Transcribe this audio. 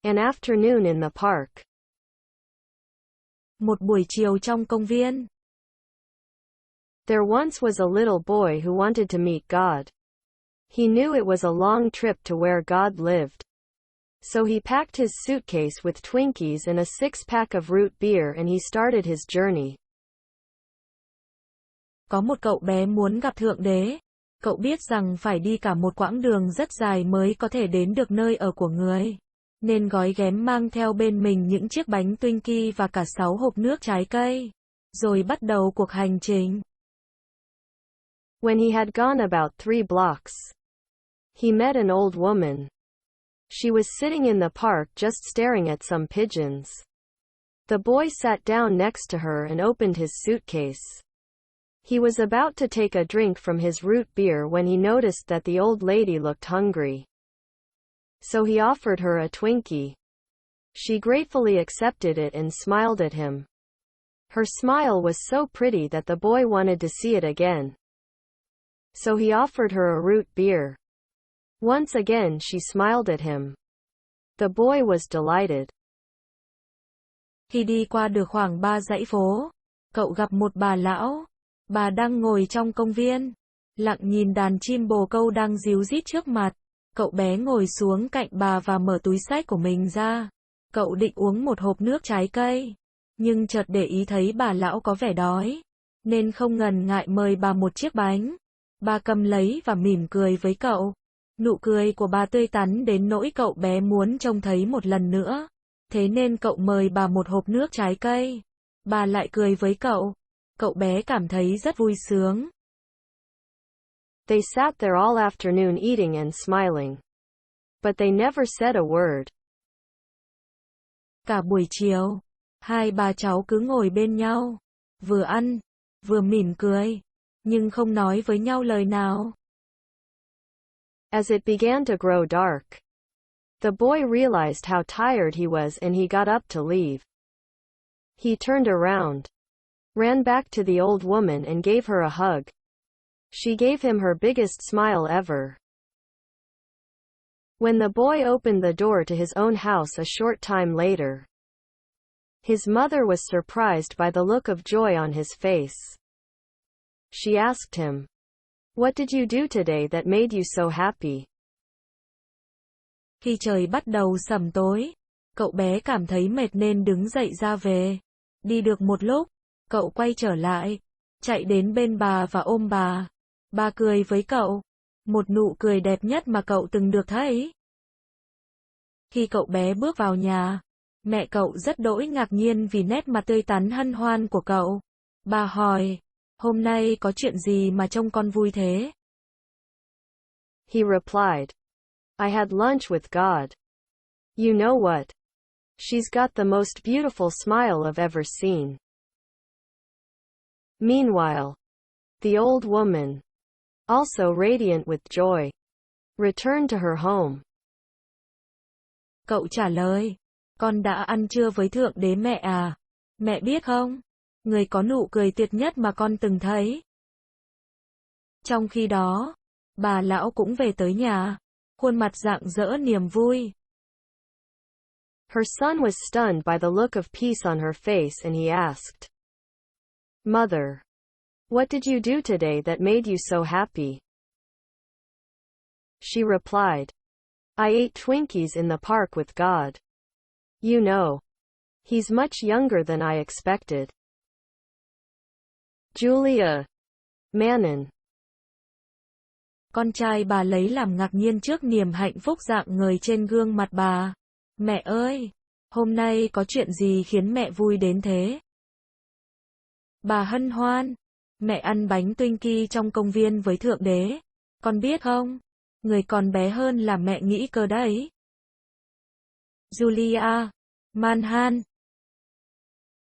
An afternoon in the park. Một buổi chiều trong công viên. There once was a little boy who wanted to meet God. He knew it was a long trip to where God lived. So he packed his suitcase with Twinkies and a six-pack of root beer and he started his journey. Có một cậu bé muốn gặp Thượng Đế. Cậu biết rằng phải đi cả một quãng đường rất dài mới có thể đến được nơi ở của người. Nên gói ghém mang theo bên mình những chiếc bánh Twinkie và cả 6 hộp nước trái cây. Rồi bắt đầu cuộc hành trình. When he had gone about 3 blocks, he met an old woman. She was sitting in the park just staring at some pigeons. The boy sat down next to her and opened his suitcase. He was about to take a drink from his root beer when he noticed that the old lady looked hungry. So he offered her a Twinkie. She gratefully accepted it and smiled at him. Her smile was so pretty that the boy wanted to see it again. So he offered her a root beer. Once again she smiled at him. The boy was delighted. Khi đi qua được khoảng 3 dãy phố, cậu gặp một bà lão. Bà đang ngồi trong công viên, lặng nhìn đàn chim bồ câu đang ríu rít trước mặt. Cậu bé ngồi xuống cạnh bà và mở túi xách của mình ra. Cậu định uống một hộp nước trái cây, nhưng chợt để ý thấy bà lão có vẻ đói, nên không ngần ngại mời bà một chiếc bánh. Bà cầm lấy và mỉm cười với cậu. Nụ cười của bà tươi tắn đến nỗi cậu bé muốn trông thấy một lần nữa. Thế nên cậu mời bà một hộp nước trái cây. Bà lại cười với cậu. Cậu bé cảm thấy rất vui sướng. They sat there all afternoon eating and smiling. But they never said a word. Cả buổi chiều, hai bà cháu cứ ngồi bên nhau, vừa ăn, vừa mỉm cười, nhưng không nói với nhau lời nào. As it began to grow dark, the boy realized how tired he was and he got up to leave. He turned around, ran back to the old woman and gave her a hug. She gave him her biggest smile ever. When the boy opened the door to his own house a short time later, his mother was surprised by the look of joy on his face. She asked him, "What did you do today that made you so happy?" Khi trời bắt đầu sẩm tối, cậu bé cảm thấy mệt nên đứng dậy ra về. Đi được một lúc, cậu quay trở lại, chạy đến bên bà và ôm bà. Bà cười với cậu, một nụ cười đẹp nhất mà cậu từng được thấy. Khi cậu bé bước vào nhà, mẹ cậu rất đỗi ngạc nhiên vì nét mặt tươi tắn hân hoan của cậu. Bà hỏi, hôm nay có chuyện gì mà trông con vui thế? He replied, I had lunch with God. You know what? She's got the most beautiful smile I've ever seen. Meanwhile, the old woman, also radiant with joy, returned to her home. Cậu trả lời, con đã ăn trưa với Thượng Đế mẹ à? Mẹ biết không? Người có nụ cười tuyệt nhất mà con từng thấy. Trong khi đó, bà lão cũng về tới nhà, khuôn mặt rạng rỡ niềm vui. Her son was stunned by the look of peace on her face and he asked, Mother, what did you do today that made you so happy? She replied, I ate Twinkies in the park with God. You know, he's much younger than I expected. Julia Manon. Con trai bà lấy làm ngạc nhiên trước niềm hạnh phúc rạng ngời trên gương mặt bà. Mẹ ơi, hôm nay có chuyện gì khiến mẹ vui đến thế? Bà hân hoan. Mẹ ăn bánh Twinkie trong công viên với Thượng Đế. Con biết không? Người còn bé hơn là mẹ nghĩ cơ đấy. Julia Manhan.